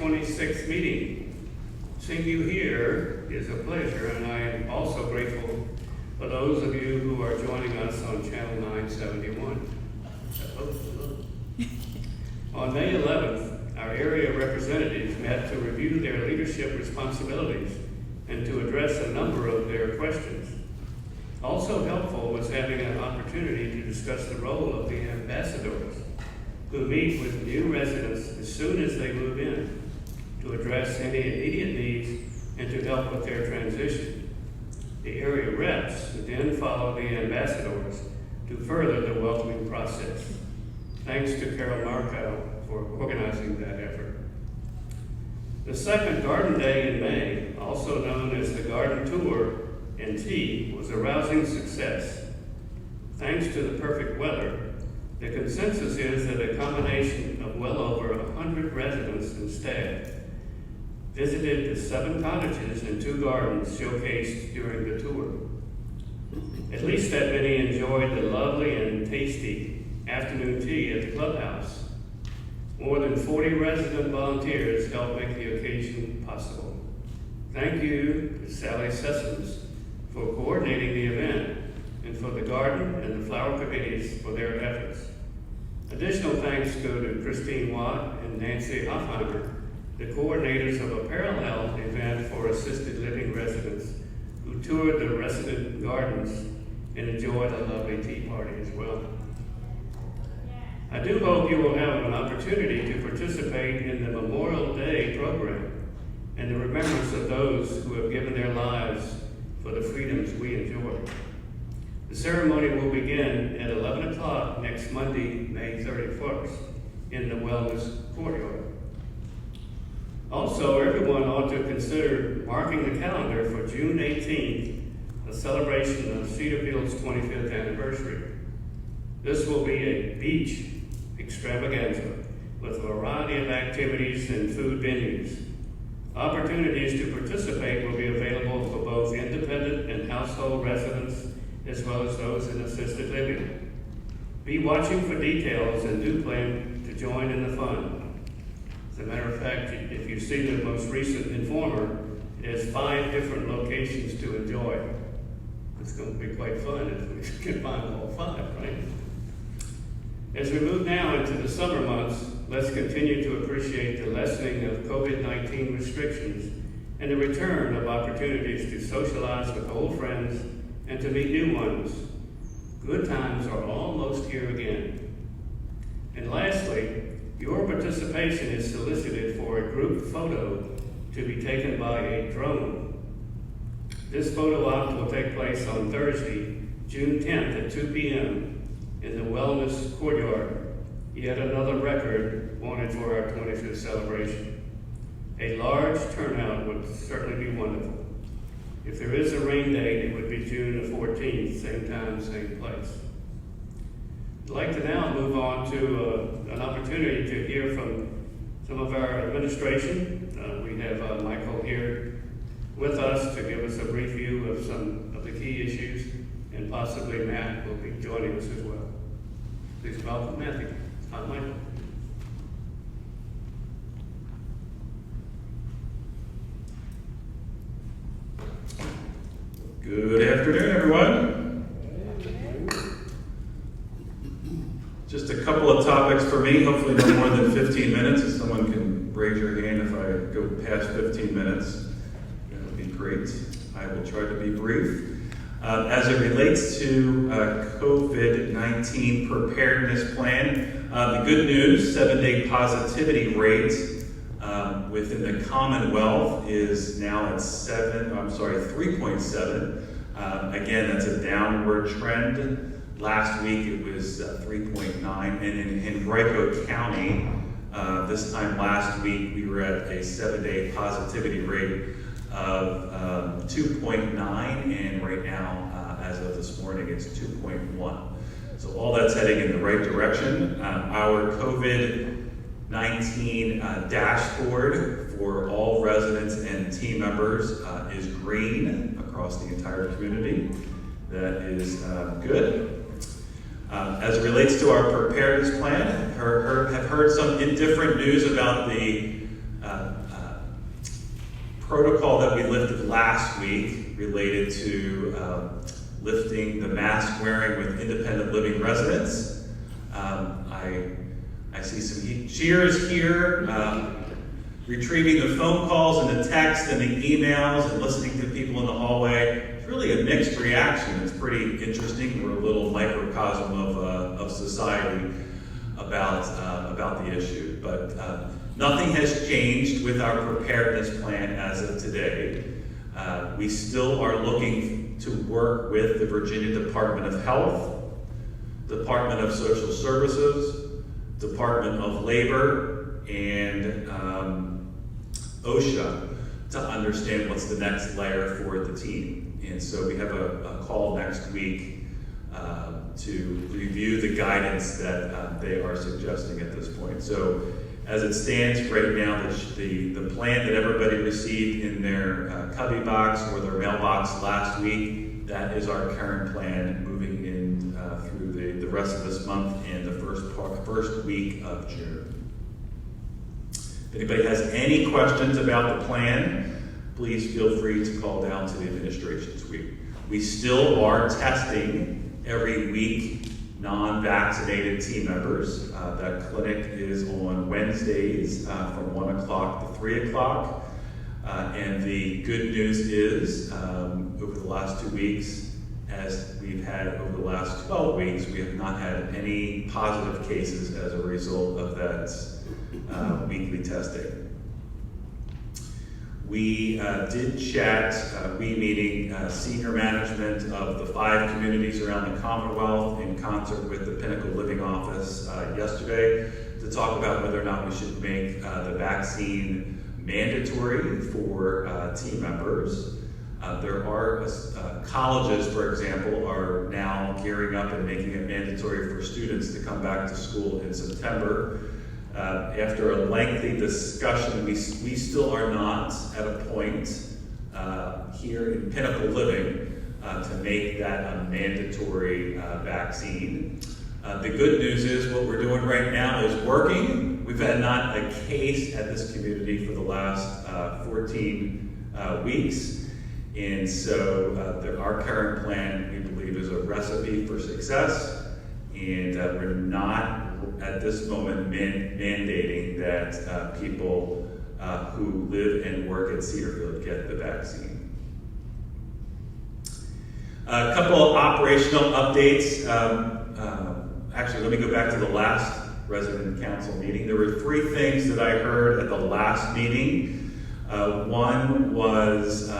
26th meeting. Seeing you here is a pleasure, and I am also grateful for those of you who are joining us on Channel 971. Hello. On May 11th, our area representatives met to review their leadership responsibilities and to address a number of their questions. Also helpful was having an opportunity to discuss the role of the ambassadors, who meet with new residents as soon as they move in to address any immediate needs and to help with their transition. The area reps then follow the ambassadors to further the welcoming process. Thanks to Carol Markow for organizing that effort. The second Garden Day in May, also known as the Garden Tour and Tea, was a rousing success. Thanks to the perfect weather, the consensus is that a combination of well over 100 residents and staff visited the 7 cottages and 2 gardens showcased during the tour. At least that many enjoyed the lovely and tasty afternoon tea at the clubhouse. More than 40 resident volunteers helped make the occasion possible. Thank you to Sally Sessoms for coordinating the event, and for the garden and the flower committees for their efforts. Additional thanks go to Christine Watt and Nancy Hoffheimer, the coordinators of a parallel event for assisted living residents who toured the resident gardens and enjoyed a lovely tea party as well. I do hope you will have an opportunity to participate in the Memorial Day program and the remembrance of those who have given their lives for the freedoms we enjoy. The ceremony will begin at 11 o'clock next Monday, May 31st, in the Wellness Courtyard. Also, everyone ought to consider marking the calendar for June 18th, a celebration of Cedarfield's 25th anniversary. This will be a beach extravaganza with a variety of activities and food venues. Opportunities to participate will be available for both independent and household residents, as well as those in assisted living. Be watching for details and do plan to join in the fun. As a matter of fact, if you see the most recent Informer, it has 5 different locations to enjoy. It's going to be quite fun if we can find all 5, right? As we move now into the summer months, let's continue to appreciate the lessening of COVID-19 restrictions and the return of opportunities to socialize with old friends and to meet new ones. Good times are almost here again. And lastly, your participation is solicited for a group photo to be taken by a drone. This photo op will take place on Thursday, June 10th at 2 p.m. in the Wellness Courtyard. Yet another record wanted for our 25th celebration. A large turnout would certainly be wonderful. If there is a rain date, it would be June the 14th, same time, same place. I'd like to now move on to an opportunity to hear from some of our administration. We have Michael here with us to give us a brief view of some of the key issues, and possibly Matt will be joining us as well. Please welcome Matthew. Hi, Michael. Good afternoon, everyone. Just a couple of topics for me, hopefully no more than 15 minutes. If someone can raise your hand if I go past 15 minutes, that would be great. I will try to be brief. As it relates to COVID-19 preparedness plan, the good news, 7-day positivity rate within the Commonwealth is now at 3.7. Again, that's a downward trend. Last week it was 3.9, and in Henrico County, this time last week we were at a 7-day positivity rate of 2.9, and right now, as of this morning, it's 2.1. So all that's heading in the right direction. Our COVID-19 dashboard for all residents and team members is green across the entire community. That is good. As it relates to our preparedness plan, have heard some indifferent news about the protocol that we lifted last week related to lifting the mask wearing with independent living residents. I see some cheers here, retrieving the phone calls and the text and the emails and listening to people in the hallway. It's really a mixed reaction. It's pretty interesting. We're a little microcosm of society about the issue. But nothing has changed with our preparedness plan as of today. We still are looking to work with the Virginia Department of Health, Department of Social Services, Department of Labor, and OSHA to understand what's the next layer for the team. And so we have a call next week to review the guidance that they are suggesting at this point. So as it stands right now, the plan that everybody received in their cubby box or their mailbox last week, that is our current plan moving in through the rest of this month and the first week of June. If anybody has any questions about the plan, please feel free to call down to the administration suite. We still are testing every week non-vaccinated team members. That clinic is on Wednesdays from 1 o'clock to 3 o'clock. And the good news is, over the last 2 weeks, as we've had over the last 12 weeks, we have not had any positive cases as a result of that weekly testing. We did chat, we meeting senior management of the 5 communities around the Commonwealth in concert with the Pinnacle Living Office yesterday to talk about whether or not we should make the vaccine mandatory for team members. There are colleges, for example, are now gearing up and making it mandatory for students to come back to school in September. After a lengthy discussion, we still are not at a point here in Pinnacle Living to make that a mandatory vaccine. The good news is what we're doing right now is working. We've had not a case at this community for the last 14 weeks. And so our current plan, we believe, is a recipe for success. And we're not at this moment mandating that people who live and work at Cedarfield get the vaccine. A couple of operational updates. Actually, let me go back to the last resident council meeting. There were 3 things that I heard at the last meeting. One was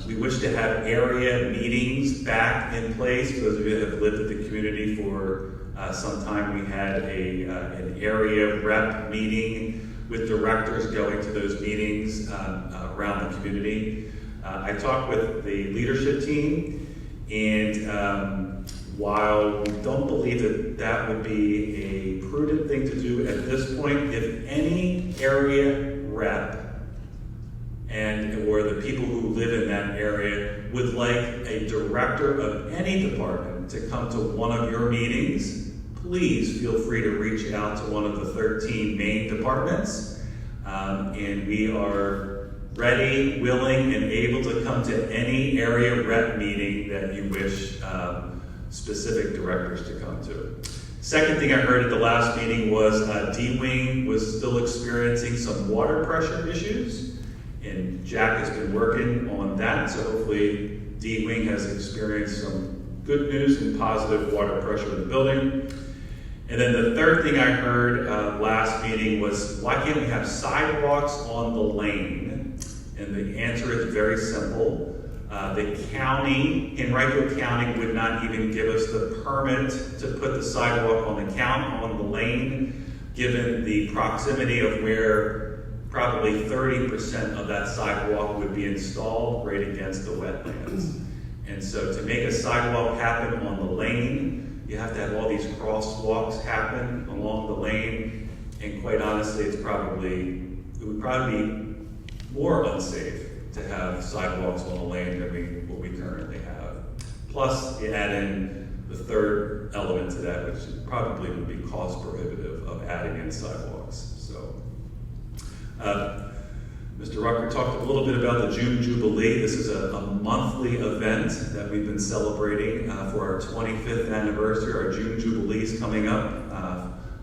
we wish to have area meetings back in place. Those of you that have lived at the community for some time, we had an area rep meeting with directors going to those meetings around the community. I talked with the leadership team, and while we don't believe that that would be a prudent thing to do at this point, if any area rep or the people who live in that area would like a director of any department to come to one of your meetings, please feel free to reach out to one of the 13 main departments. And we are ready, willing, and able to come to any area rep meeting that you wish specific directors to come to. Second thing I heard at the last meeting was D-Wing was still experiencing some water pressure issues. And Jack has been working on that, so hopefully D-Wing has experienced some good news and positive water pressure in the building. And then the third thing I heard last meeting was, why can't we have sidewalks on the lane? And the answer is very simple. The county, Henrico County, would not even give us the permit to put the sidewalk on the lane, given the proximity of where probably 30% of that sidewalk would be installed right against the wetlands. And so to make a sidewalk happen on the lane, you have to have all these crosswalks happen along the lane. And quite honestly, it would probably be more unsafe to have sidewalks on the lane than what we currently have. Plus, you add in the third element to that, which probably would be cost prohibitive of adding in sidewalks. So, Mr. Rucker talked a little bit about the June Jubilee. This is a monthly event that we've been celebrating for our 25th anniversary. Our June Jubilee is coming up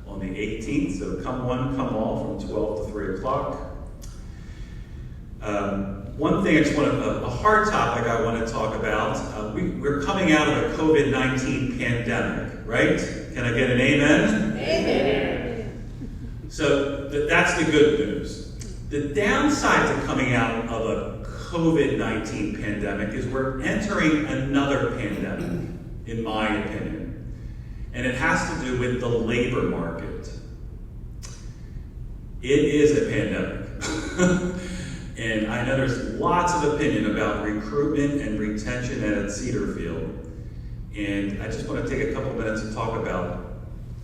on the 18th, so come one, come all, from 12 to 3 o'clock. One thing a hard topic I want to talk about, we're coming out of a COVID-19 pandemic, right? Can I get an amen? Amen. So that's the good news. The downside to coming out of a COVID-19 pandemic is we're entering another pandemic, in my opinion. And it has to do with the labor market. It is a pandemic. And I know there's lots of opinion about recruitment and retention at Cedarfield. And I just want to take a couple minutes to talk about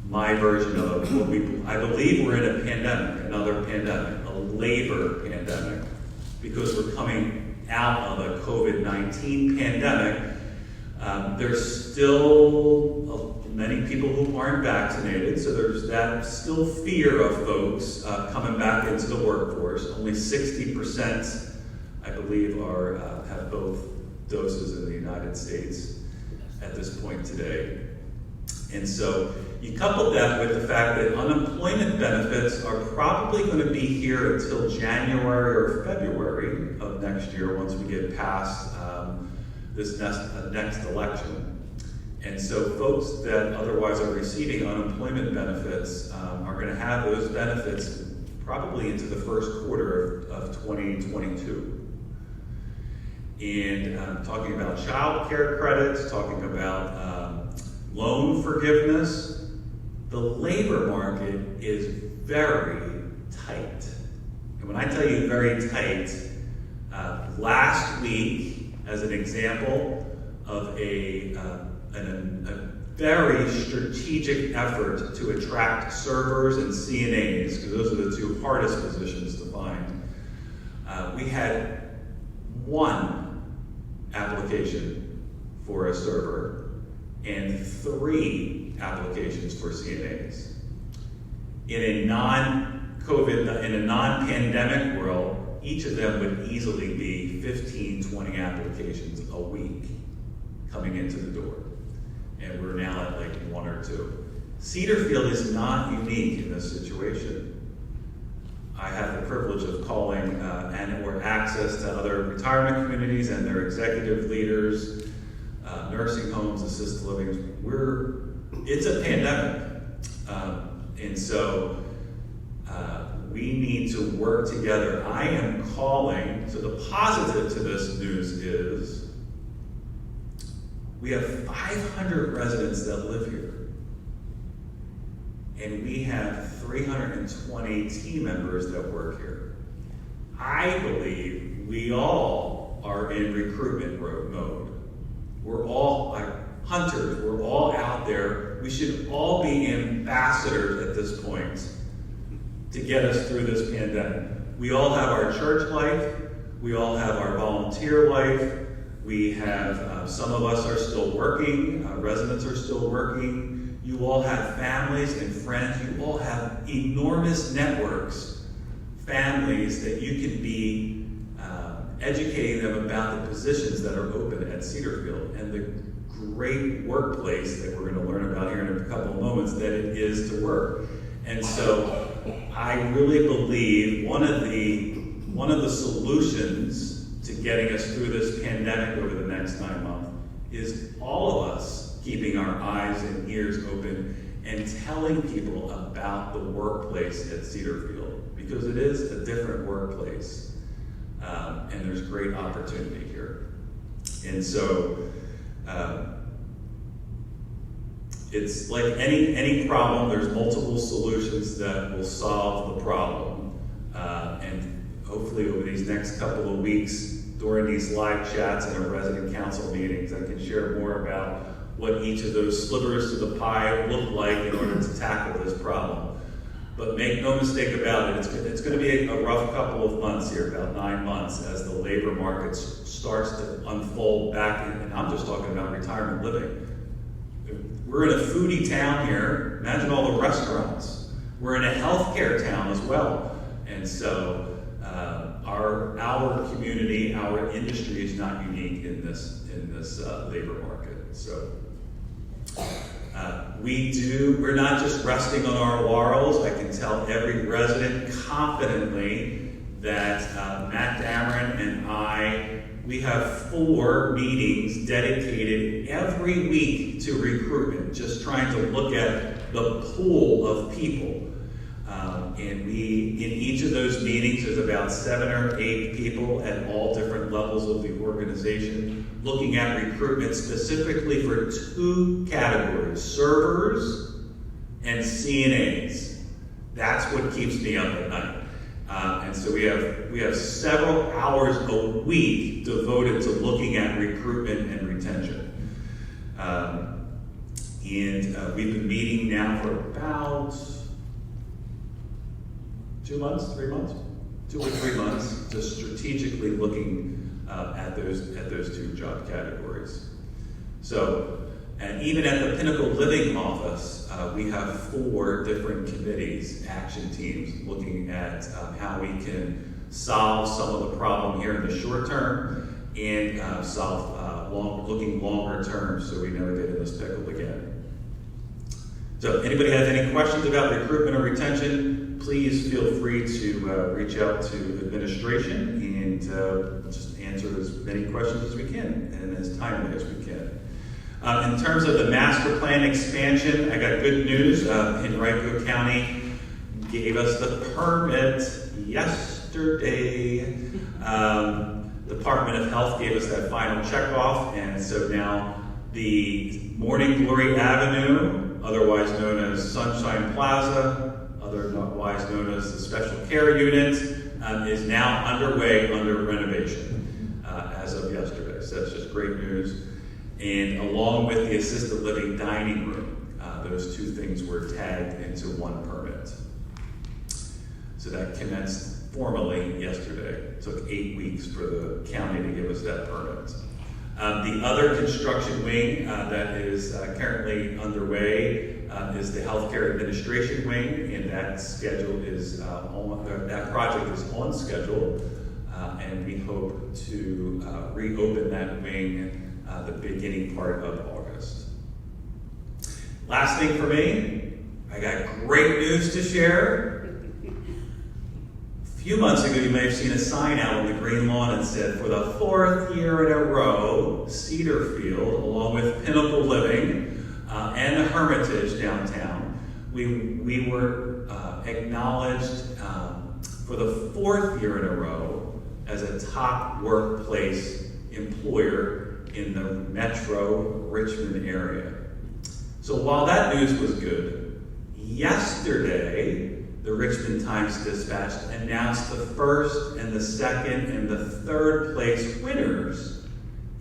my version of what I believe we're in a pandemic, another pandemic, a labor pandemic, because we're coming out of a COVID-19 pandemic. There's still many people who aren't vaccinated, so there's that still fear of folks coming back into the workforce. Only 60%, I believe, have both doses in the United States at this point today. And so you couple that with the fact that unemployment benefits are probably going to be here until January or February of next year once we get past this next election. And so folks that otherwise are receiving unemployment benefits are going to have those benefits probably into the first quarter of 2022. And talking about child care credits, talking about loan forgiveness, the labor market is very tight. And when I tell you very tight, last week, as an example of a very strategic effort to attract servers and CNAs, because those are the two hardest positions to find, we had one application for a server and 3 applications for CNAs. In a non-pandemic world, each of them would easily be 15, 20 applications a week coming into the door. And we're now at like 1 or 2. Cedarfield is not unique in this situation. I have the privilege of calling or access to other retirement communities and their executive leaders, nursing homes, assisted living. It's a pandemic. And so we need to work together. I am calling, so the positive to this news is we have 500 residents that live here. And we have 320 team members that work here. I believe we all are in recruitment mode. We're all like hunters. We're all out there. We should all be ambassadors at this point to get us through this pandemic. We all have our church life. We all have our volunteer life. We have, some of us are still working. Residents are still working. You all have families and friends. You all have enormous networks, families that you can be educating them about the positions that are open at Cedarfield and the great workplace that we're going to learn about here in a couple of moments that it is to work. And so I really believe one of the solutions to getting us through this pandemic over the next 9 months is all of us keeping our eyes and ears open and telling people about the workplace at Cedarfield, because it is a different workplace. And there's great opportunity here. And so it's like any problem, there's multiple solutions that will solve the problem. And hopefully over these next couple of weeks, during these live chats and our resident council meetings, I can share more about what each of those slivers to the pie look like in order to tackle this problem. But make no mistake about it, it's going to be a rough couple of months here, about 9 months, as the labor market starts to unfold back in, and I'm just talking about retirement living. We're in a foodie town here. Imagine all the restaurants. We're in a healthcare town as well. And so our our community, our industry is not unique in this labor market. So we're not just resting on our laurels. I can tell every resident confidently that Matt Dameron and I, we have 4 meetings dedicated every week to recruitment, just trying to look at the pool of people. And in each of those meetings, there's about 7 or 8 people at all different levels of the organization looking at recruitment specifically for 2 categories, servers and CNAs. That's what keeps me up at night. And so we have several hours a week devoted to looking at recruitment and retention. And we've been meeting now for about 2 months, 3 months, 2 or 3 months, just strategically looking at those 2 job categories. So, and even at the Pinnacle Living office, we have 4 different committees, action teams, looking at how we can solve some of the problem here in the short term and looking longer term so we never get in this pickle again. So anybody has any questions about recruitment or retention, please feel free to reach out to administration and just answer as many questions as we can and as timely as we can. In terms of the master plan expansion, I got good news. Henrico County gave us the permit yesterday. Department of Health gave us that final checkoff, and so now the Morning Glory Avenue, otherwise known as Sunshine Plaza, otherwise known as the Special Care Unit, is now underway under renovation as of yesterday. So that's just great news. And along with the assisted living dining room, those 2 things were tagged into 1 permit. So that commenced formally yesterday. It took 8 weeks for the county to give us that permit. The other construction wing that is currently underway is the healthcare administration wing, and that schedule is that project is on schedule, and we hope to reopen that wing the beginning part of August. Last thing for me, I got great news to share. A few months ago, you may have seen a sign out on the green lawn that said, for the 4th year in a row, Cedarfield, along with Pinnacle Living and the Hermitage downtown, we were acknowledged for the 4th year in a row as a top workplace employer in the metro Richmond area. So while that news was good, yesterday the Richmond Times-Dispatch announced the 1st and the 2nd and the 3rd place winners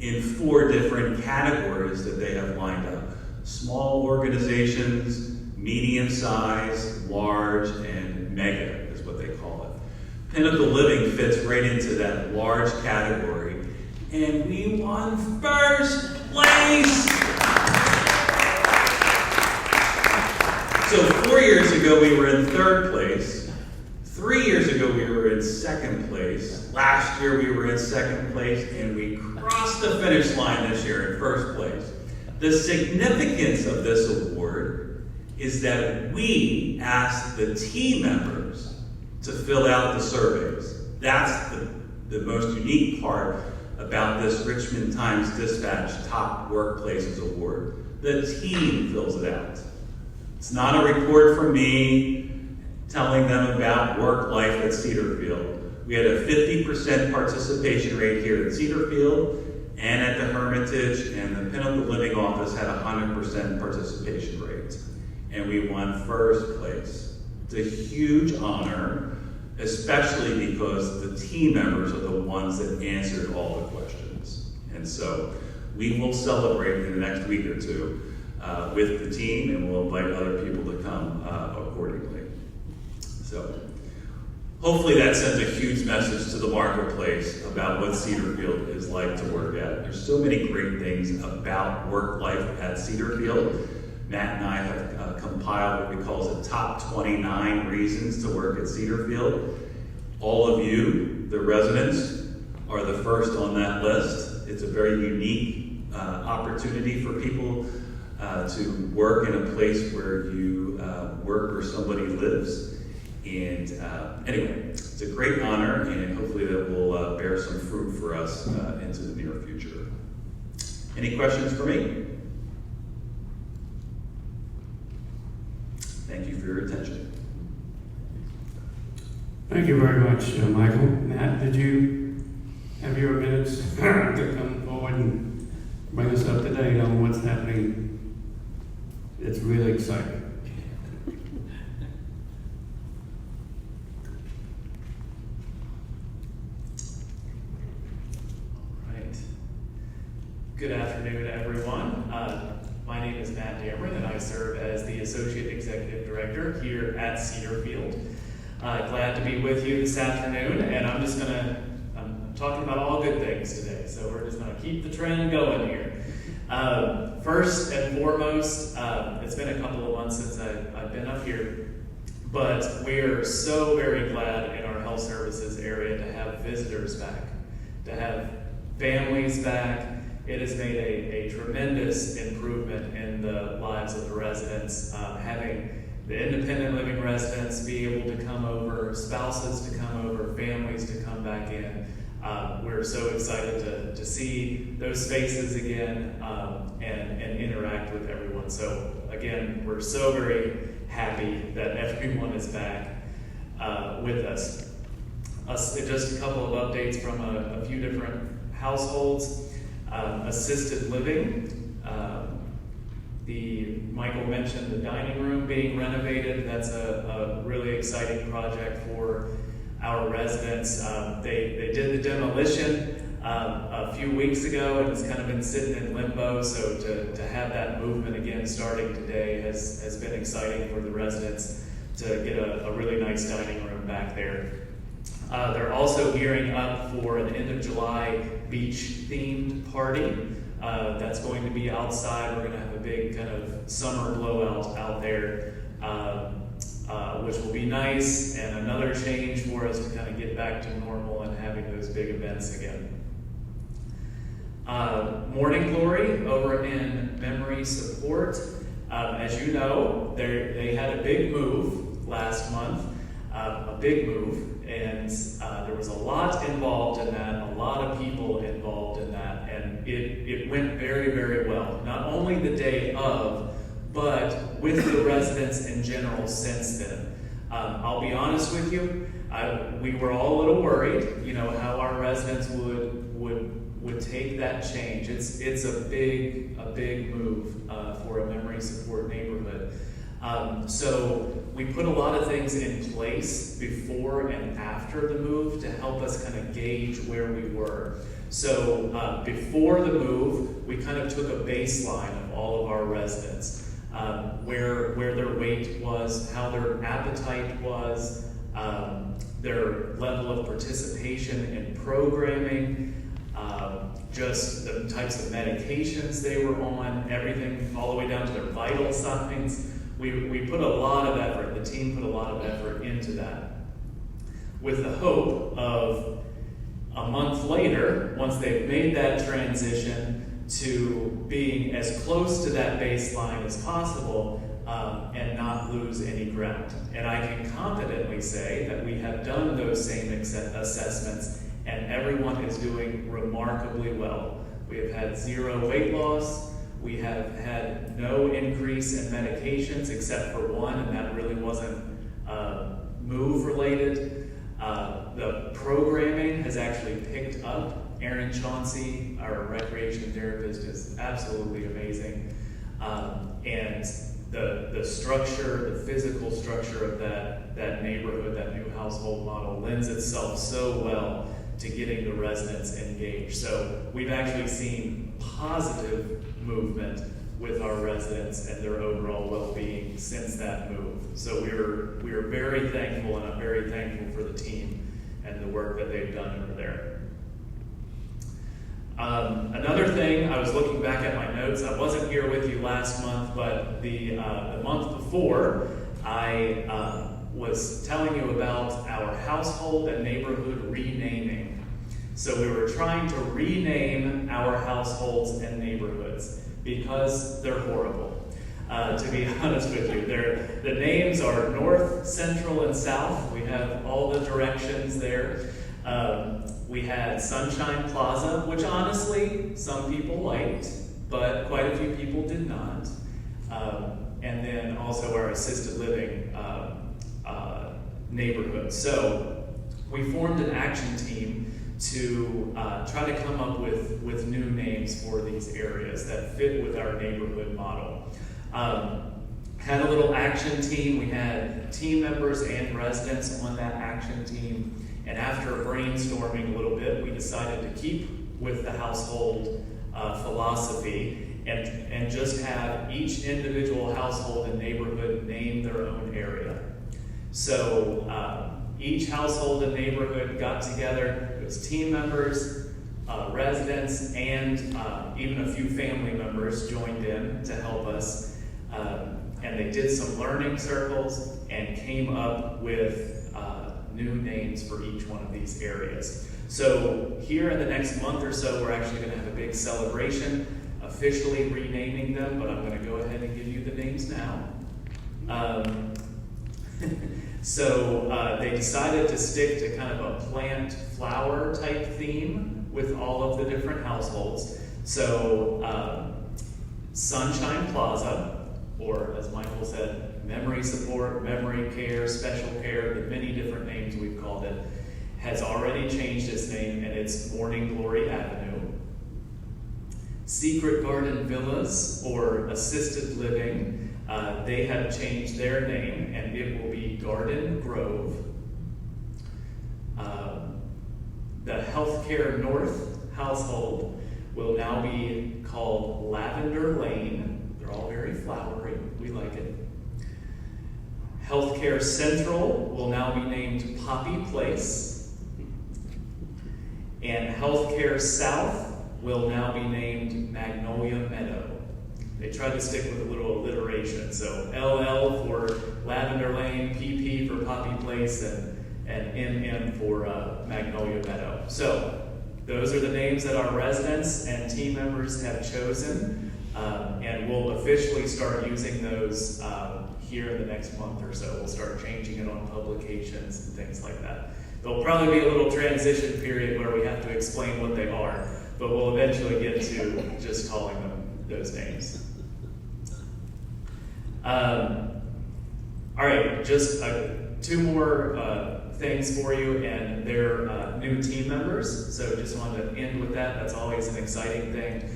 in 4 different categories that they have lined up. Small organizations, medium-sized, large, and mega is what they call it. Pinnacle Living fits right into that large category. And we won 1st place! So 4 years ago we were in 3rd place. 3 years ago we were in 2nd place. Last year we were in 2nd place, and we crossed the finish line this year in 1st place. The significance of this award is that we asked the team members to fill out the surveys. That's the most unique part about this Richmond Times-Dispatch Top Workplaces Award. The team fills it out. It's not a report from me telling them about work life at Cedarfield. We had a 50% participation rate here at Cedarfield and at the Hermitage, and the Pinnacle Living office had a 100% participation rate. And we won 1st place. It's a huge honor, especially because the team members are the ones that answered all the questions. And so we will celebrate in the next week or 2 with the team, and we'll invite other people to come accordingly. So hopefully that sends a huge message to the marketplace about what Cedarfield is like to work at. There's so many great things about work life at Cedarfield. Matt and I have compiled what we call the top 29 reasons to work at Cedarfield. All of you, the residents, are the first on that list. It's a very unique opportunity for people to work in a place where you work or somebody lives. And anyway, it's a great honor, and hopefully that will bear some fruit for us into the near future. Any questions for me? Thank you for your attention. Thank you very much, Michael. Matt, did you have your minutes to come forward and bring us up to date on what's happening? It's really exciting. Good afternoon, everyone. My name is Matt Dameron, and I serve as the Associate Executive Director here at Cedarfield. Glad to be with you this afternoon, and I'm talking about all good things today, so we're just going to keep the trend going here. First and foremost, it's been a couple of months since I've been up here, but we're so very glad in our health services area to have visitors back, to have families back. It has made a tremendous improvement in the lives of the residents, having the independent living residents be able to come over, spouses to come over, families to come back in. We're so excited to see those faces again and interact with everyone. So again, we're so very happy that everyone is back with us. Just a couple of updates from a few different households. Assisted living. Michael mentioned the dining room being renovated. That's a really exciting project for our residents. They did the demolition a few weeks ago, and it's kind of been sitting in limbo. So to have that movement again starting today has been exciting for the residents to get a really nice dining room back there. They're also gearing up for an end of July beach-themed party. That's going to be outside. We're going to have a big kind of summer blowout out there, which will be nice, and another change for us to kind of get back to normal and having those big events again. Morning Glory over in Memory Support. As you know, they had a big move last month, a big move. And there was a lot involved in that, a lot of people involved in that, and it went very, very well. Not only the day of, but with the residents in general since then. I'll be honest with you, we were all a little worried, how our residents would take that change. It's a big move for a memory support neighborhood. So we put a lot of things in place before and after the move to help us kind of gauge where we were. So before the move, we kind of took a baseline of all of our residents, where their weight was, how their appetite was, their level of participation in programming, just the types of medications they were on, everything all the way down to their vital signs. We put a lot of effort, the team put a lot of effort into that, with the hope of a month later, once they've made that transition, to being as close to that baseline as possible and not lose any ground. And I can confidently say that we have done those same assessments, and everyone is doing remarkably well. We have had 0 weight loss. We have had no increase in medications except for one, and that really wasn't move related. The programming has actually picked up. Erin Chauncey, our recreation therapist, is absolutely amazing. And the structure, the physical structure of that neighborhood, that new household model lends itself so well to getting the residents engaged. So we've actually seen positive movement with our residents and their overall well-being since that move. So we're very thankful, and I'm very thankful for the team and the work that they've done over there. Another thing, I was looking back at my notes. I wasn't here with you last month, but the month before, I was telling you about our household and neighborhood renaming. So we were trying to rename our households and neighborhoods because they're horrible. To be honest with you, the names are North, Central, and South. We have all the directions there. We had Sunshine Plaza, which honestly some people liked, but quite a few people did not. And then also our assisted living neighborhood. So we formed an action team to try to come up with new names for these areas that fit with our neighborhood model. Had a little action team. We had team members and residents on that action team. And after brainstorming a little bit, we decided to keep with the household philosophy and just have each individual household and neighborhood name their own area. So each household and neighborhood got together. It was team members, residents, and even a few family members joined in to help us. And they did some learning circles and came up with new names for each one of these areas. So here in the next month or so, we're actually going to have a big celebration, officially renaming them, but I'm going to go ahead and give you the names now. So they decided to stick to kind of a plant flower type theme with all of the different households. So Sunshine Plaza, or as Michael said, memory support, memory care, special care, the many different names we've called it, has already changed its name, and it's Morning Glory Avenue. Secret Garden Villas, or assisted living, they have changed their name, and it will be Garden Grove. The Healthcare North household will now be called Lavender Lane. They're all very flowery. We like it. Healthcare Central will now be named Poppy Place. And Healthcare South will now be named Magnolia Meadow. They tried to stick with a little alliteration. So LL for Lavender Lane, PP for Poppy Place, and MM for Magnolia Meadow. So those are the names that our residents and team members have chosen. And we'll officially start using those here in the next month or so. We'll start changing it on publications and things like that. There'll probably be a little transition period where we have to explain what they are, but we'll eventually get to just calling them those names. All right, just two more things for you, and they're new team members. So just wanted to end with that. That's always an exciting thing.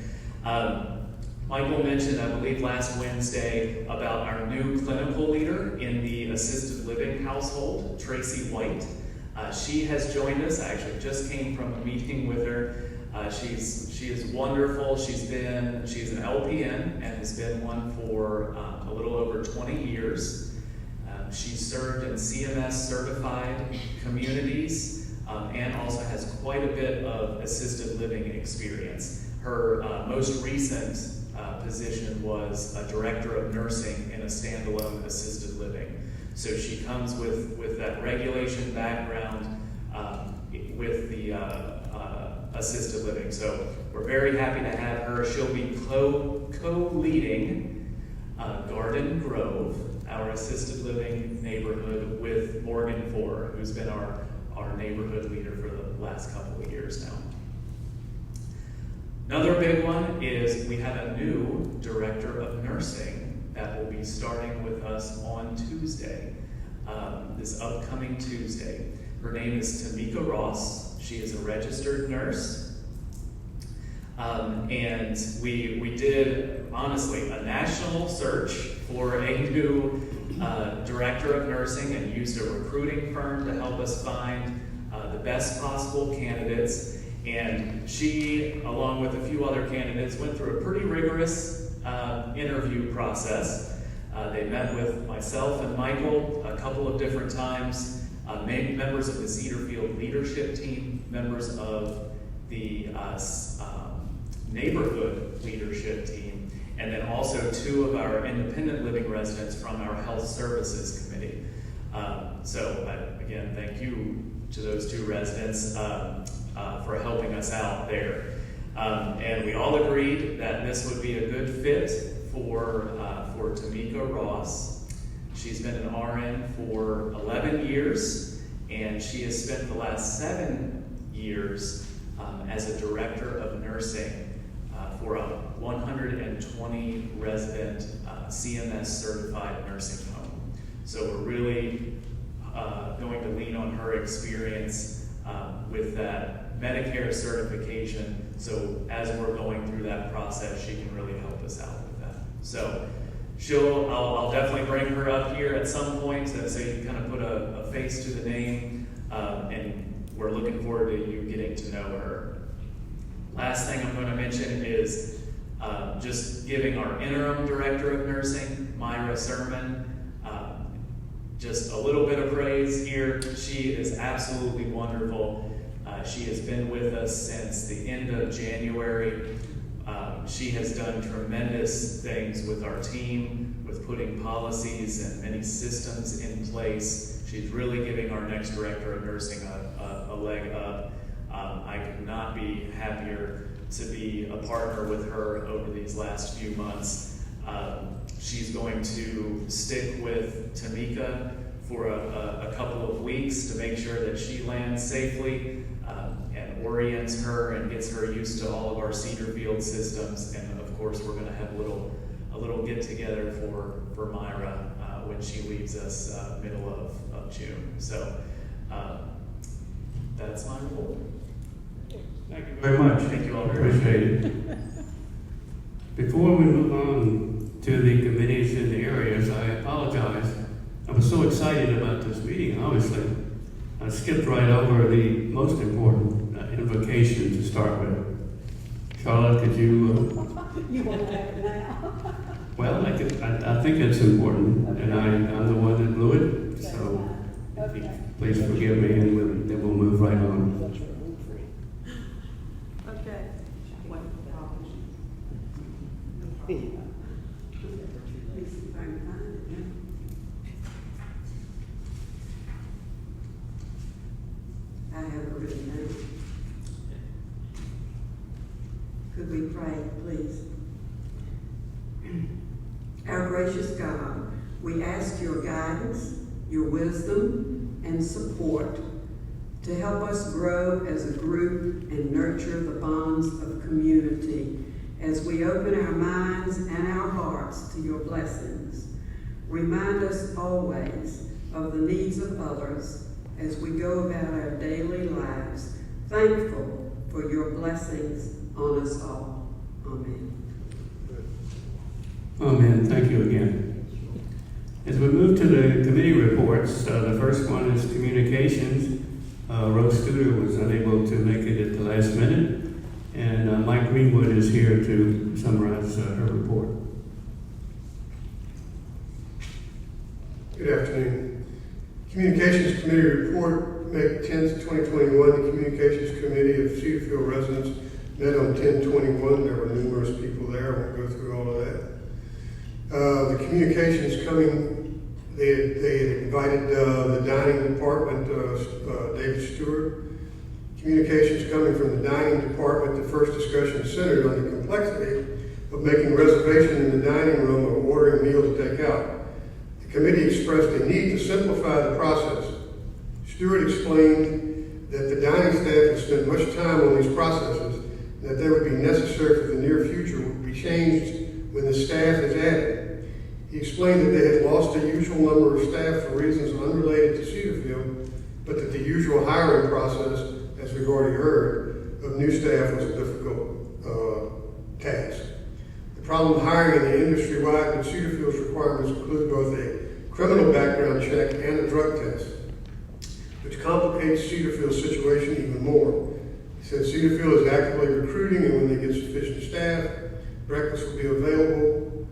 Michael mentioned, I believe last Wednesday, about our new clinical leader in the assisted living household, Tracy White. She has joined us. I actually just came from a meeting with her. She is wonderful. She's an LPN and has been one for a little over 20 years. She's served in CMS certified communities and also has quite a bit of assisted living experience. Her most recent position was a director of nursing in a standalone assisted living. So she comes with that regulation background with the assisted living. So we're very happy to have her. She'll be co-leading Garden Grove, our assisted living neighborhood, with Morgan Four, who's been our neighborhood leader for the last couple of years now. Another big one is we have a new director of nursing that will be starting with us on Tuesday, this upcoming Tuesday. Her name is Tamika Ross. She is a registered nurse. And we did, honestly, a national search for a new director of nursing and used a recruiting firm to help us find the best possible candidates. And she, along with a few other candidates, went through a pretty rigorous interview process. They met with myself and Michael a couple of different times, members of the Cedarfield leadership team, members of the neighborhood leadership team, and then also two of our independent living residents from our health services committee. So again, thank you to those two residents. for helping us out there. And we all agreed that this would be a good fit for Tamika Ross. She's been an RN for 11 years, and she has spent the last 7 years as a director of nursing for a 120 resident CMS certified nursing home. So we're really going to lean on her experience with that Medicare certification. So as we're going through that process, she can really help us out with that. So I'll definitely bring her up here at some point so you can kind of put a face to the name, and we're looking forward to you getting to know her. Last thing I'm going to mention is just giving our interim director of nursing, Myra Sermon, just a little bit of praise here. She is absolutely wonderful. She has been with us since the end of January. She has done tremendous things with our team, with putting policies and many systems in place. She's really giving our next director of nursing a leg up. I could not be happier to be a partner with her over these last few months. She's going to stick with Tamika for a couple of weeks to make sure that she lands safely and orients her and gets her used to all of our Cedarfield systems. And of course, we're going to have a little get together for Myra when she leaves us middle of June. So that's my report. Thank you very much. Thank you all very much. Appreciate it. Before we move on to the committees in the areas, I apologize. I was so excited about this meeting, obviously. I skipped right over the most important invocation to start with. Charlotte, could you... You want to have it now? Well, I think it's important, and I'm the one that blew it, That's so fine. Okay. please forgive me, and then we'll move right on. Okay. I have a written note. Could we pray, please? Our gracious God, we ask your guidance, your wisdom, and support to help us grow as a group and nurture the bonds of community as we open our minds and our hearts to your blessings. Remind us always of the needs of others as we go about our daily lives, thankful for your blessings on us all. Amen. Amen. Thank you again. As we move to the committee reports, the first one is communications. Rose Studer was unable to make it at the last minute, and Mike Greenwood is here to summarize her report. Good afternoon. Communications Committee report, May 10th, 2021. The Communications Committee of Cedarfield residents met on 10/21. There were numerous people there. I won't go through all of that. The communications coming, they invited the dining department, David Stewart. Communications coming from the dining department, the first discussion centered on the complexity of making reservation in the dining room or ordering meals to take out. The committee expressed a need to simplify the process. Stewart explained that the dining staff has spent much time on these processes and that they would be necessary for the near future would be changed when the staff is added. He explained that they had lost the usual number of staff for reasons unrelated to Cedarfield, but that the usual hiring process, as we've already heard, of new staff was a difficult task. The problem of hiring in the industry-wide but Cedarfield's requirements include both a criminal background check and a drug test, which complicates Cedarfield's situation even more. He said Cedarfield is actively recruiting, and when they get sufficient staff, breakfast will be available.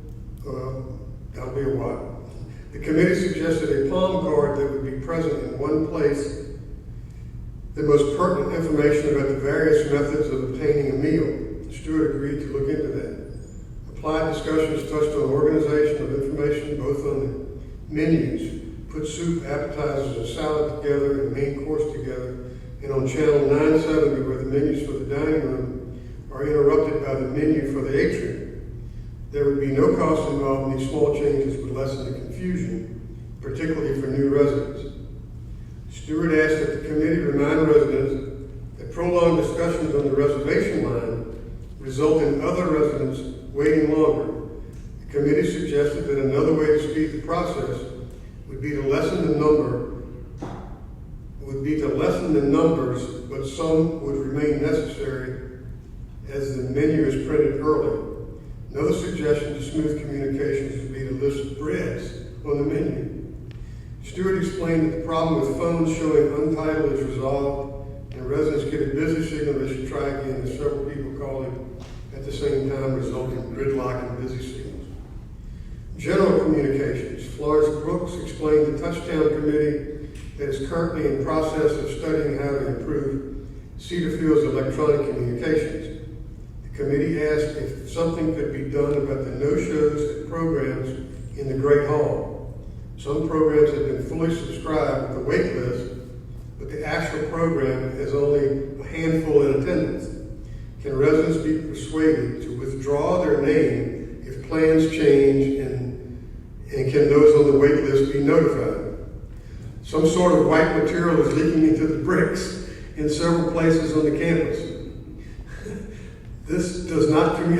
That'll be a while. The committee suggested a palm card that would be present in one place, the most pertinent information about the various methods of obtaining a meal. Stewart agreed to look into that. Applied discussions touched on organization of information, both on the menus, put soup, appetizers, and salad together and main course together, and on channel 970 where the menus for the dining room are interrupted by the menu for the atrium. There would be no cost involved, and these small changes would lessen the confusion, particularly for new residents. Stewart asked that the committee remind residents that prolonged discussions on the reservation line result in other residents waiting longer. The committee suggested that another way to speed the process would be to lessen the numbers, but some would remain necessary as the menu is printed early. Another suggestion to smooth communications would be to list breads on the menu. Stewart explained that the problem with phones showing Untitled is resolved, and residents get a busy signal they should try again, with several people calling at the same time, resulting in gridlock and busy signals. General communications. Florence Brooks explained the Touchdown Committee that is currently in process of studying how to improve Cedarfield's electronic communications. The committee asked if something could be done about the no-shows at programs in the Great Hall. Some programs have been fully subscribed with a wait list, but the actual program has only a handful in attendance. Can residents be persuaded to withdraw their name if plans change, and can those on the wait list be notified? Some sort of white material is leaking into the bricks in several places on the campus. This does not I don't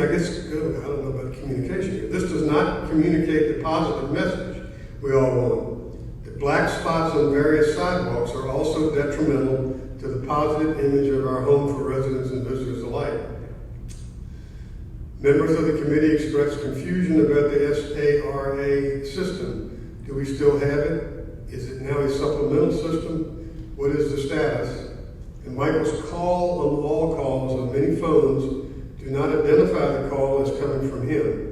know about communication here. This does not communicate the positive message we all want. The black spots on various sidewalks are also detrimental to the positive image of our home for residents and visitors alike. Members of the committee expressed confusion about the SARA system. Do we still have it? Is it now a supplemental system? What is the status? And Michael's call on all calls on many phones do not identify the call as coming from him.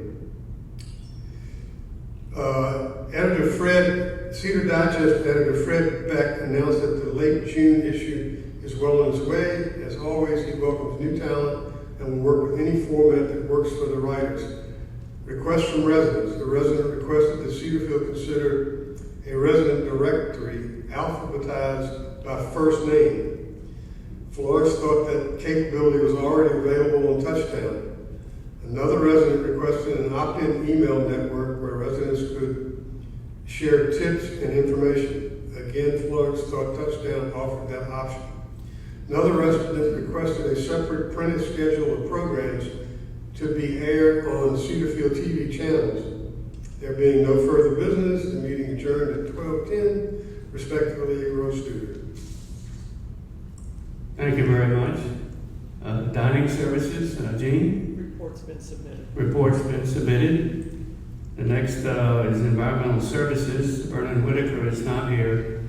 Editor Fred, Cedar Digest editor Fred Beck announced that the late June issue is well on its way. As always, he welcomes new talent and will work with any format that works for the writers. Requests from residents. The resident requested that Cedarfield consider a resident directory alphabetized by first name. Florence thought that capability was already available on Touchdown. Another resident requested an opt-in email network where residents could share tips and information. Again, Florence thought Touchdown offered that option. Another resident requested a separate printed schedule of programs to be aired on Cedarfield TV channels. There being no further business, the meeting adjourned at 12:10. Respectfully, Rose Stewart. Thank you very much. Dining services, Jean? Report's been submitted. Report's been submitted. The next is environmental services. Vernon Whitaker is not here.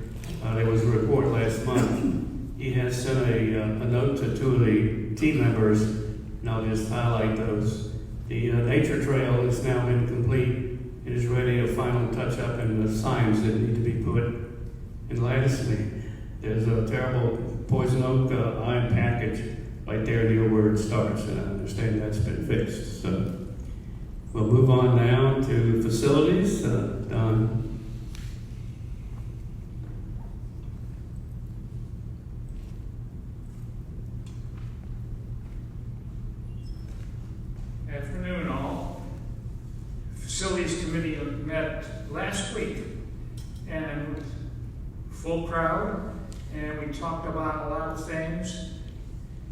There was a report last month. He has sent a note to two of the team members, and I'll just highlight those. The nature trail has now been complete. It is ready, a final touch-up and the signs that need to be put. And lastly, there's a terrible poison oak iron package right there near where it starts, and I understand that's been fixed. So we'll move on now to facilities. Don. Afternoon, all. Facilities Committee met last week, and full crowd, and we talked about a lot of things.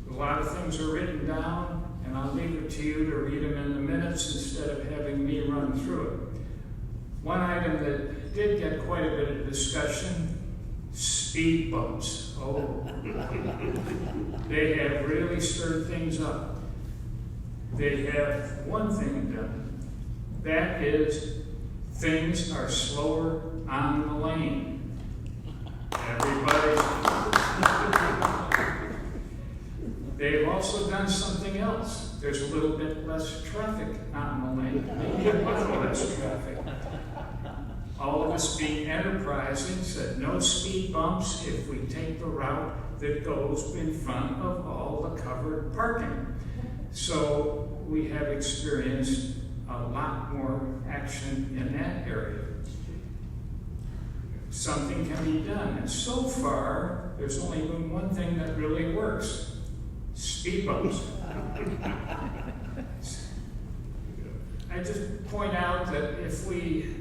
A lot of things are written down, and I'll leave it to you to read them in the minutes instead of having me run through it. One item that did get quite a bit of discussion, speed bumps. Oh, they have really stirred things up. They have one thing done. That is, things are slower on the lane. They've also done something else. There's a little bit less traffic on the lane. Maybe a lot less traffic. All of us being enterprising said no speed bumps if we take the route that goes in front of all the covered parking. So we have experienced a lot more action in that area. Something can be done. And so far, there's only been one thing that really works: speed bumps. I just point out that if we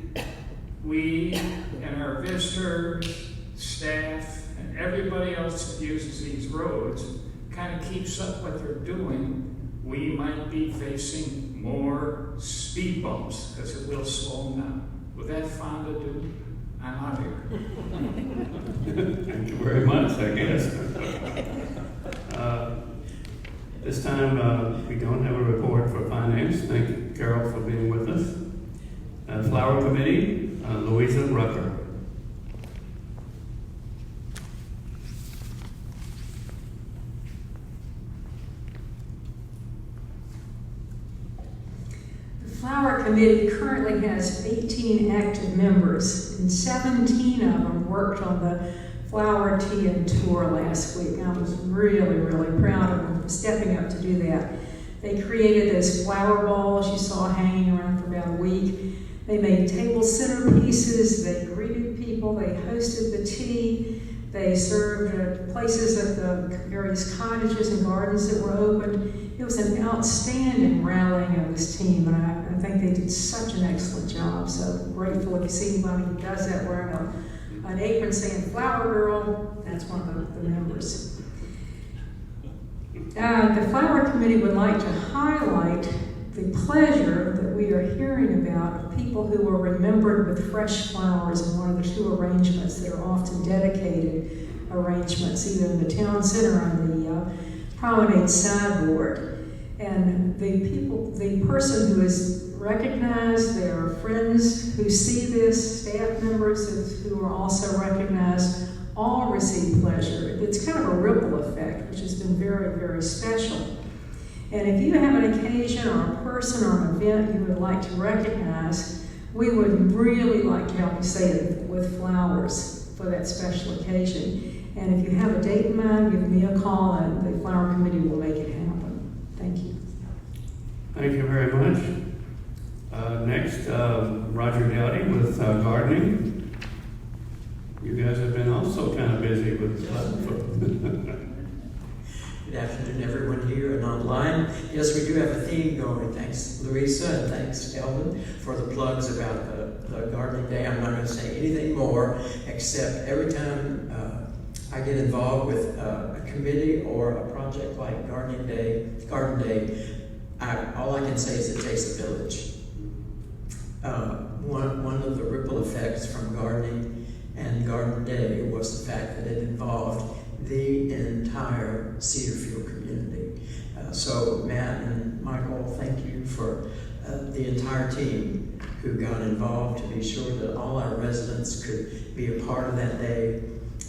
and our visitors, staff, and everybody else that uses these roads kind of keeps up what they're doing, we might be facing more speed bumps because it will slow them down. With that fond ado, I'm out here. Thank you very much, I guess. This time, we don't have a report for finance. Thank you, Carol, for being with us. Flower Committee, Louisa Rucker. The Flower Committee currently has 18 active members, and 17 of them worked on the Flower Tea and Tour last week. I was really, really proud of them for stepping up to do that. They created those flower balls you saw hanging around for about a week. They made table centerpieces, they greeted people, they hosted the tea, they served at places at the various cottages and gardens that were opened. It was an outstanding rallying of this team, and I think they did such an excellent job. So grateful if you see anybody who does that wearing an apron saying "Flower Girl," that's one of the members. The Flower Committee would like to highlight the pleasure that we are hearing about of people who are remembered with fresh flowers in one of the two arrangements that are often dedicated arrangements, either in the town center or on the promenade sideboard. And the person who is recognized, there are friends who see this, staff members who are also recognized, all receive pleasure. It's kind of a ripple effect, which has been very, very special. And if you have an occasion or a person or an event you would like to recognize, we would really like to help you say it with flowers for that special occasion. And if you have a date in mind, give me a call and the Flower Committee will make it happen. Thank you. Thank you very much. Next, Roger Dowdy with gardening. You guys have been also kind of busy with Good afternoon, everyone here and online. Yes, we do have a theme going. Thanks, Louisa, and thanks, Elvin, for the plugs about the gardening day. I'm not going to say anything more, except every time I get involved with a committee or a project like Garden Day, all I can say is it takes a village. One of the ripple effects from gardening and Garden Day was the fact that it involved the entire Cedarfield community. So Matt and Michael, thank you for the entire team who got involved to be sure that all our residents could be a part of that day.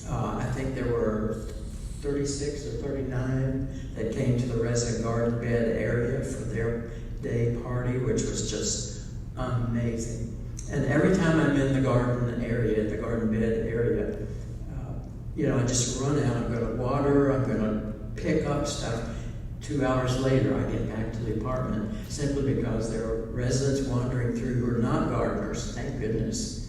I think there were 36 or 39 that came to the resident garden bed area for their day party, which was just amazing. And every time I'm in the garden area, the garden bed area, I just run out, I'm going to water, I'm going to pick up stuff. 2 hours later, I get back to the apartment simply because there are residents wandering through who are not gardeners. Thank goodness.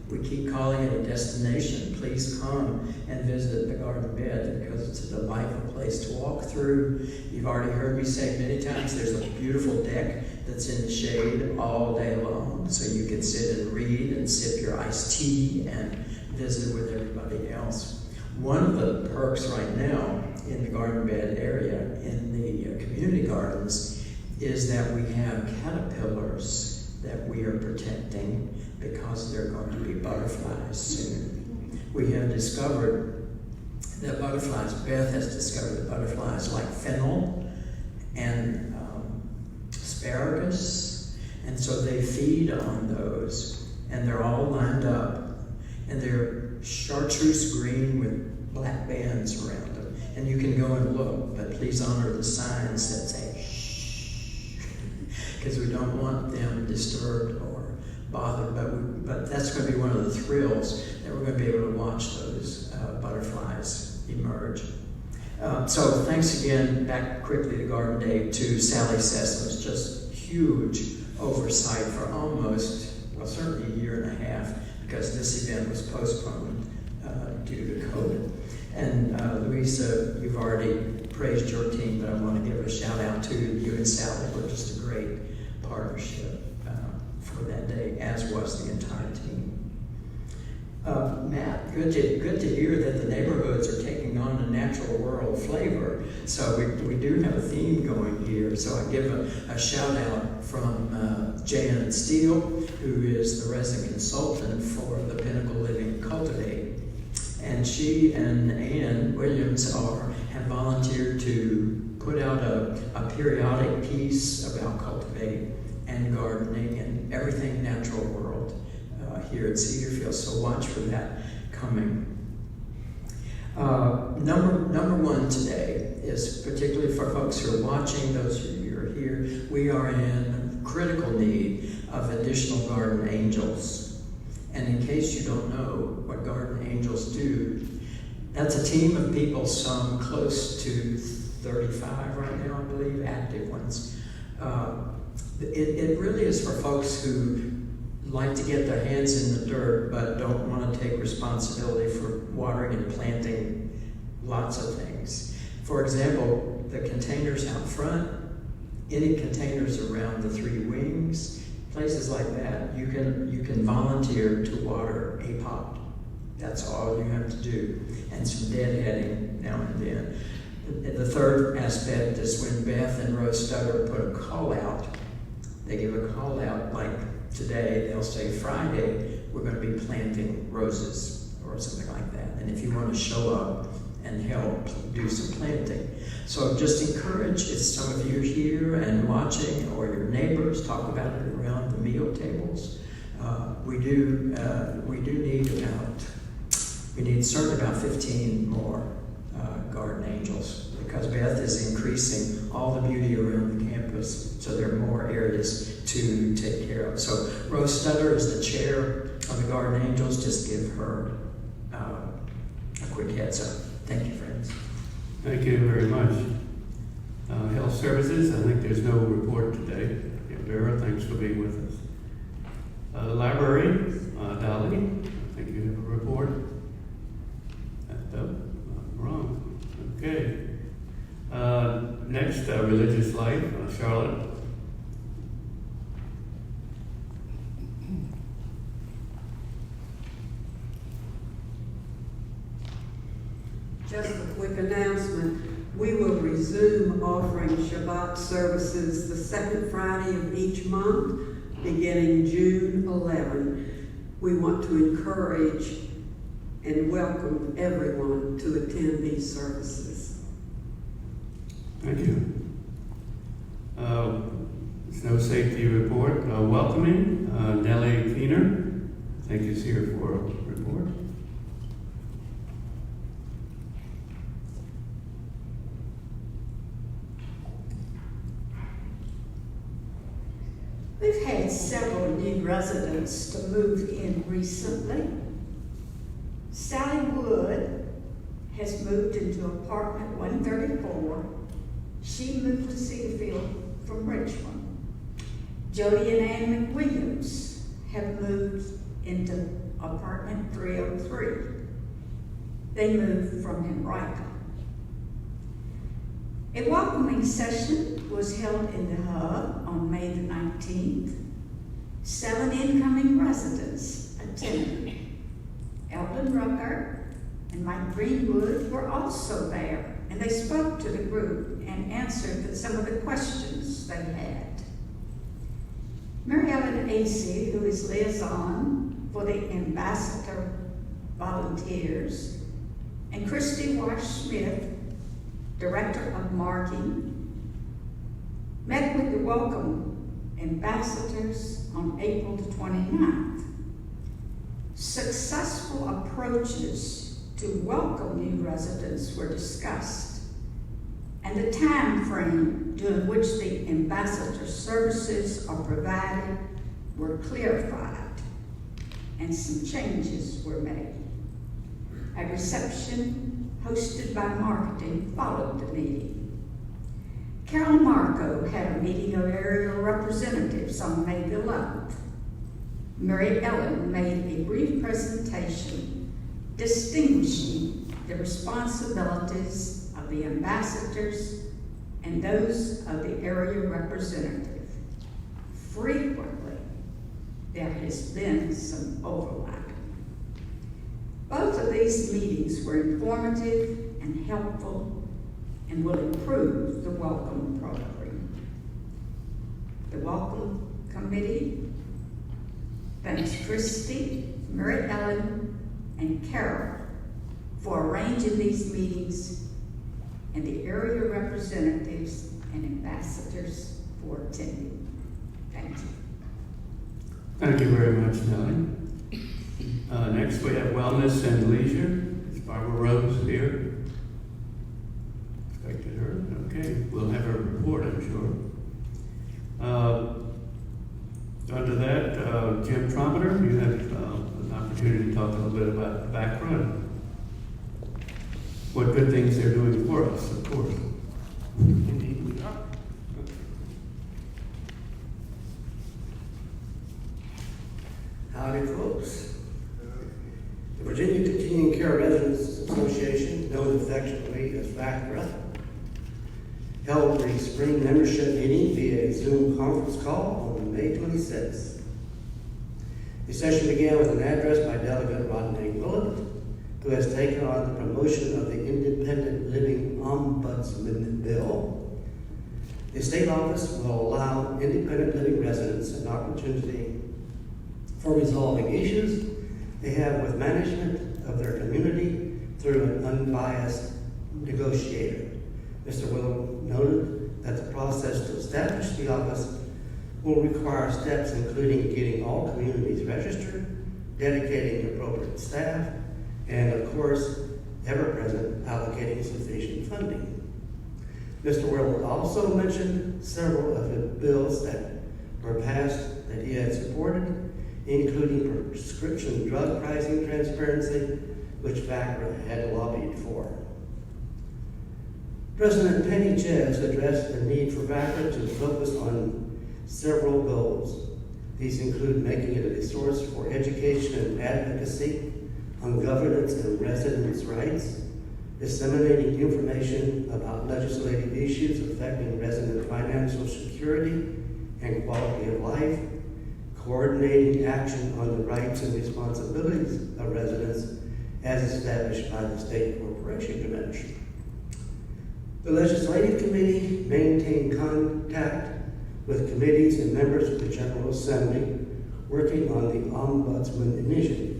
We keep calling it a destination. Please come and visit the garden bed because it's a delightful place to walk through. You've already heard me say many times there's a beautiful deck that's in the shade all day long, so you can sit and read and sip your iced tea and visit with everybody else. One of the perks right now in the garden bed area in the community gardens is that we have caterpillars that we are protecting because there are going to be butterflies soon. We have discovered that butterflies, Beth has discovered that butterflies like fennel and asparagus, and so they feed on those, and they're all lined up, and they're chartreuse green with black bands around them. And you can go and look, but please honor the signs that say shh, because we don't want them disturbed or bothered, but that's going to be one of the thrills that we're going to be able to watch those butterflies emerge. So thanks again, back quickly to Garden Day, to Sally Sessler's just huge oversight for certainly a year and a half, because this event was postponed due to COVID. And Louisa, you've already praised your team, but I want to give a shout out to you and Sally. We're just a great partnership for that day, as was the entire team. Matt, good to hear that the neighborhoods are taking on a natural world flavor. So we do have a theme going here. So I give a shout out from Jan Steele, who is the resident consultant for the Pinnacle Living Cultivate. And she and Ann Williams have volunteered to put out a periodic piece about cultivate and gardening and everything natural world here at Cedarfield. So watch for that coming. Number one today is particularly for folks who are watching, those of you who are here, we are in critical need of additional garden angels. And in case you don't know what garden angels do, that's a team of people, some close to 35 right now, I believe, active ones. It really is for folks who like to get their hands in the dirt but don't want to take responsibility for watering and planting lots of things. For example, the containers out front, any containers around the three wings, places like that, you can volunteer to water a pot. That's all you have to do. And some deadheading now and then. The third aspect is when Beth and Rose Stutter put a call out. They give a call out like today, they'll say Friday, we're going to be planting roses or something like that. And if you want to show up and help do some planting. So just encourage, if some of you are here and watching, or your neighbors, talk about it around the meal tables. We need certainly about 15 more garden angels, because Beth is increasing all the beauty around the campus, so there are more areas to take care of. So Rose Stutter is the chair of the Garden Angels. Just give her a quick heads up. Thank you, friends. Thank you very much. Health Services, I think there's no report today. Yeah, Vera, thanks for being with us. The library, Dolly, I think you have a report. Wrong. Okay. Next, Religious Life, Charlotte. Just a quick announcement. We will resume offering Shabbat services the second Friday of each month, beginning June 11. We want to encourage and welcome everyone to attend these services. Thank you. There's no safety report. Welcoming, Nellie Keener. I think is here for a report. We've had several new residents to move in recently. Sally Wood has moved into apartment 134. She moved to Cedarfield from Richmond. Jody and Ann McWilliams have moved into apartment 303. They moved from Henrico. A welcoming session was held in the Hub on May the 19th. 7 incoming residents attended. Evelyn Rucker and Mike Greenwood were also there, and they spoke to the group and answered some of the questions they had. Mary Ellen Acey, who is liaison for the Ambassador Volunteers, and Christy Wash-Smith, Director of Marking, met with the welcome ambassadors on April the 29th. Successful approaches to welcome new residents were discussed, and the time frame during which the ambassador services are provided were clarified, and some changes were made. A reception hosted by marketing followed the meeting. Carol Marco had a meeting of area representatives on May the 11th. Mary Ellen made a brief presentation distinguishing the responsibilities of the ambassadors and those of the area representative. Frequently, there has been some overlap. Both of these meetings were informative and helpful and will improve the welcome program. The Welcome Committee thanks Christy, Mary Ellen, and Carol for arranging these meetings, and the area representatives and ambassadors for attending. Thank you. Thank you very much, Nellie. Next, we have Wellness and Leisure. Is Barbara Rose here? Expected her. Okay, we'll have her report, I'm sure. Under that, Jim Trompeter, you have an opportunity to talk a little bit about the background. What good things they're doing for us, of course. Indeed we are. Howdy, folks. The Virginia Continuing Care Residents Association, known affectionately as VACRA, held the spring membership meeting via a Zoom conference call on May 26th. The session began with an address by Delegate Rodney Willett, who has taken on the promotion of the Independent Living Ombudsman Bill. The state office will allow independent living residents an opportunity for resolving issues they have with management of their community through an unbiased negotiator. Mr. Willett noted that the process to establish the office will require steps including getting all communities registered, dedicating appropriate staff, and of course, ever-present allocating sufficient funding. Mr. Willett also mentioned several of the bills that were passed that he had supported, including prescription drug pricing transparency, which VACRA had lobbied for. President Penny Chess addressed the need for VACRA to focus on several goals. These include making it a source for education and advocacy on governance and residents' rights, disseminating information about legislative issues affecting resident financial security and quality of life, coordinating action on the rights and responsibilities of residents as established by the State Corporation Convention. The Legislative Committee maintained contact with committees and members of the General Assembly working on the Ombudsman Initiative.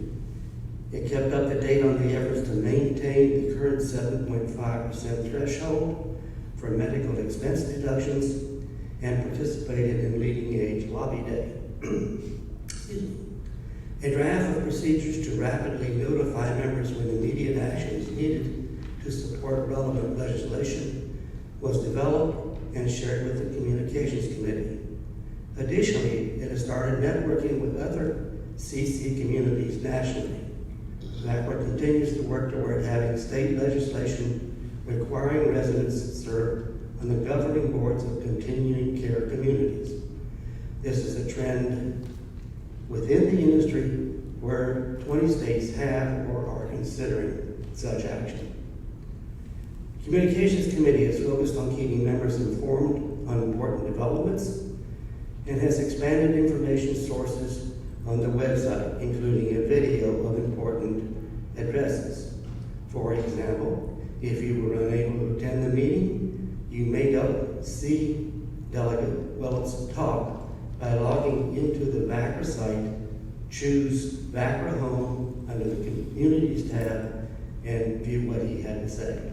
It kept up to date on the efforts to maintain the current 7.5% threshold for medical expense deductions and participated in Leading Age Lobby Day. A draft of procedures to rapidly notify members when immediate action is needed to support relevant legislation was developed and shared with the Communications Committee. Additionally, it has started networking with other CC communities nationally. VACRA continues to work toward having state legislation requiring residents to serve on the governing boards of continuing care communities. This is a trend within the industry where 20 states have or are considering such action. The Communications Committee is focused on keeping members informed on important developments and has expanded information sources on the website, including a video of important addresses. For example, if you were unable to attend the meeting, you may see Delegate Willett's talk by logging into the VACRA site, choose VACRA Home under the Communities tab, and view what he had to say.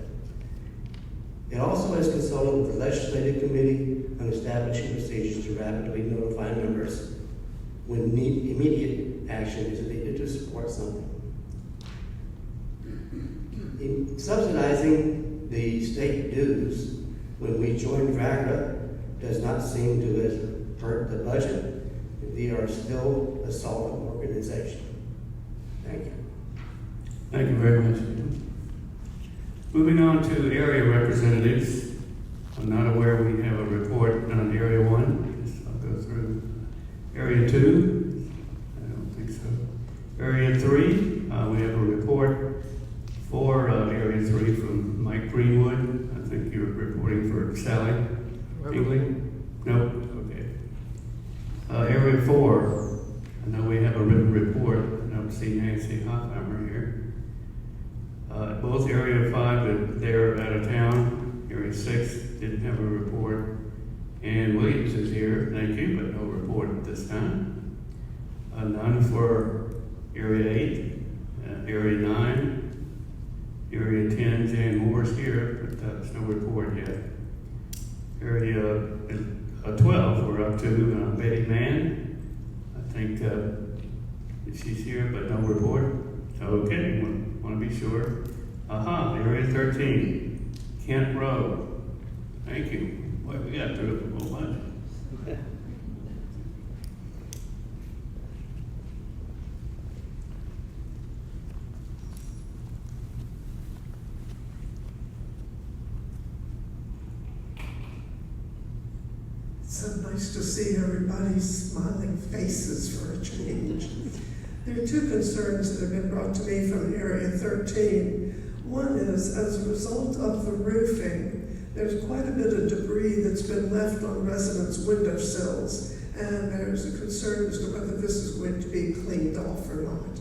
It also has consulted with the Legislative Committee on establishing procedures to rapidly notify members when immediate action is needed to support something. In subsidizing the state dues when we joined VACRA does not seem to have hurt the budget. We are still a solid organization. Thank you. Thank you very much. Moving on to area representatives. I'm not aware we have a report on Area 1. I'll go through Area 2. I don't think so. Area 3, we have a report for Area from Mike Greenwood. I think you're reporting for Sally Bingley? Nope, okay. Area 4, I know we have a written report. I don't see Nancy Hoffheimer here. Both Area 5, they're out of town. Area 6 didn't have a report. And Williams is here, thank you, but no report at this time. None for Area 8, Area 9, Area 10, Jan Moore's here, but there's no report yet. Area 12, we're up to Betty Mann. I think she's here, but no report. So, okay, want to be sure. Area 13, Kent Road. Thank you. Boy, we got through a whole bunch. So nice to see everybody's smiling faces for a change. There are two concerns that have been brought to me from Area 13. One is, as a result of the roofing, there's quite a bit of debris that's been left on residents' windowsills, and there's a concern as to whether this is going to be cleaned off or not.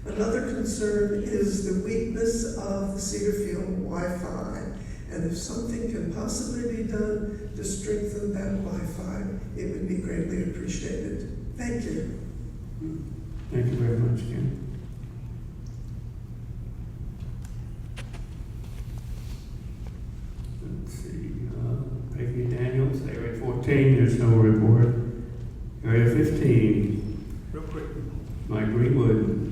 Another concern is the weakness of the Cedarfield Wi-Fi, and if something can possibly be done to strengthen that Wi-Fi, it would be greatly appreciated. Thank you. Thank you very much, Ken. Let's see, Peggy Daniels, Area 14, there's no report. Area 15, Real quick. Mike Greenwood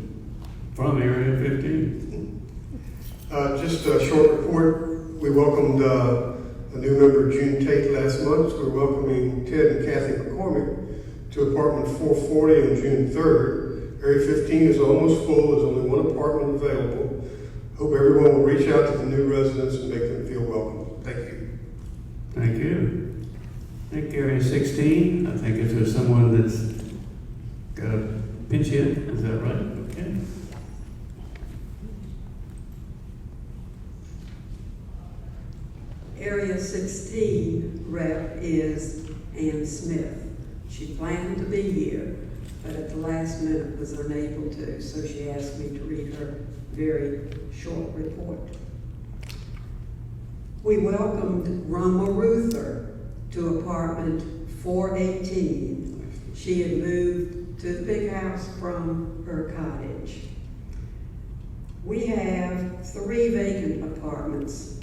from Area 15. Just a short report. We welcomed a new member, June Tate, last month. We're welcoming Ted and Kathy McCormick to apartment 440 on June 3rd. Area 15 is almost full. There's only one apartment available. Hope everyone will reach out to the new residents and make them feel welcome. Thank you. Thank you. I think Area 16, I think if there's someone that's got a pinch hit, is that right? Okay. Area 16 rep is Ann Smith. She planned to be here, but at the last minute was unable to, so she asked me to read her very short report. We welcomed Roma Ruther to apartment 418. She had moved to the big house from her cottage. We have 3 vacant apartments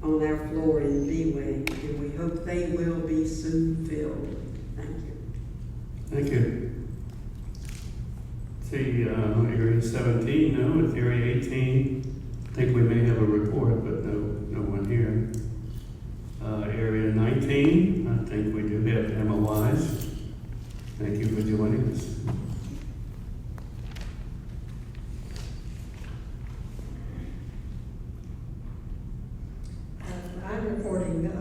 on our floor in B Wing, and we hope they will be soon filled. Thank you. Thank you. See, Area 17, no, it's Area 18. I think we may have a report, but no one here. Area 19, I think we do have Emma Wise. Thank you for joining us. I'm reporting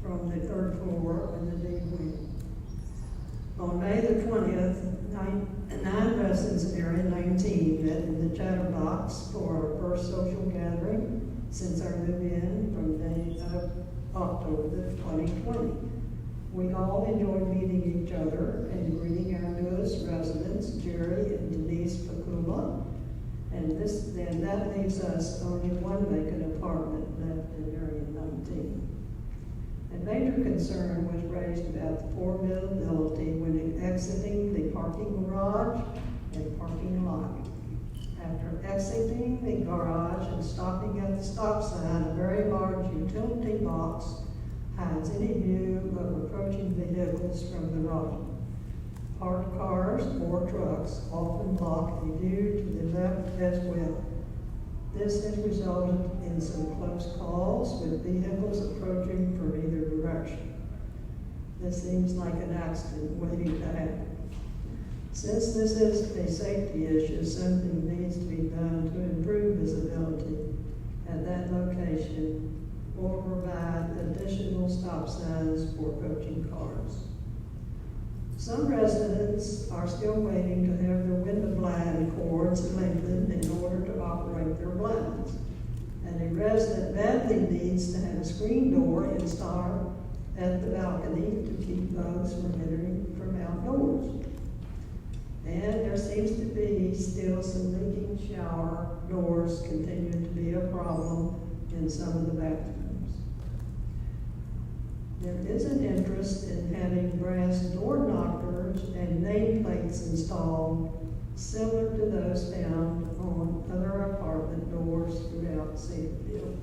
from the 3rd floor in the D wing. On May the 20th, 9 residents in Area 19 met in the Chatterbox for our first social gathering since our move-in from the day of October 2020. We all enjoyed meeting each other and greeting our newest residents, Jerry and Denise Pakula. And that leaves us only one vacant apartment left in Area 19. A major concern was raised about the formidability when exiting the parking garage and parking lot. After exiting the garage and stopping at the stop sign, a very large utility box hides any view of approaching vehicles from the right. Parked cars or trucks often block the view to the left as well. This has resulted in some close calls with vehicles approaching from either direction. This seems like an accident waiting to happen. Since this is a safety issue, something needs to be done to improve visibility at that location or provide additional stop signs for approaching cars. Some residents are still waiting to have their window blind cords lengthened in order to operate their blinds. and a resident badly needs to have a screen door installed at the balcony to keep bugs from entering from outdoors. And there seems to be still some leaking shower doors continuing to be a problem in some of the bathrooms. There is an interest in having brass door knockers and nameplates installed similar to those found on other apartment doors throughout Cedarfield.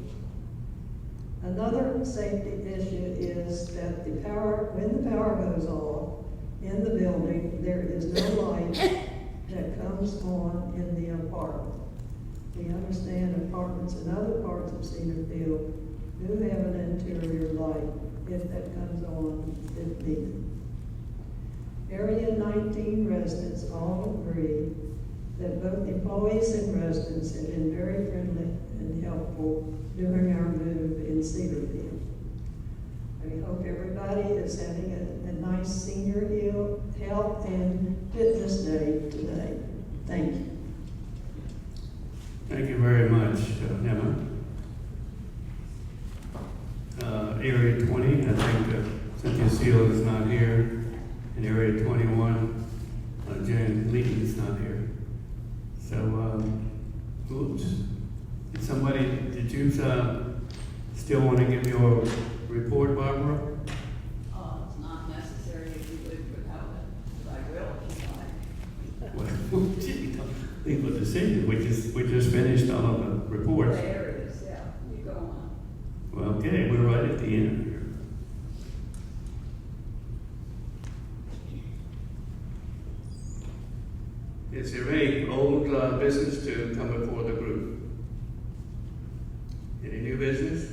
Another safety issue is that when the power goes off in the building, there is no light that comes on in the apartment. We understand apartments in other parts of Cedarfield do have an interior light if that comes on if needed. Area 19 residents all agree that both employees and residents have been very friendly and helpful during our move in Cedarfield. We hope everybody is having a nice senior health and fitness day today. Thank you. Thank you very much, Emma. Area 20, I think Cynthia Seal is not here. And Area 21, Jan Lee is not here. So, oops. Did you still want to give your report, Barbara? It's not necessary if you would without it, but I will if you like. Well, gee, leave a decision. We just finished all of the reports. There it is, yeah, you go on. Well, okay, we're right at the end here. Is there any old business to come before the group? Any new business?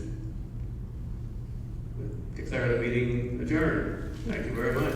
Declare the meeting adjourned. Thank you very much.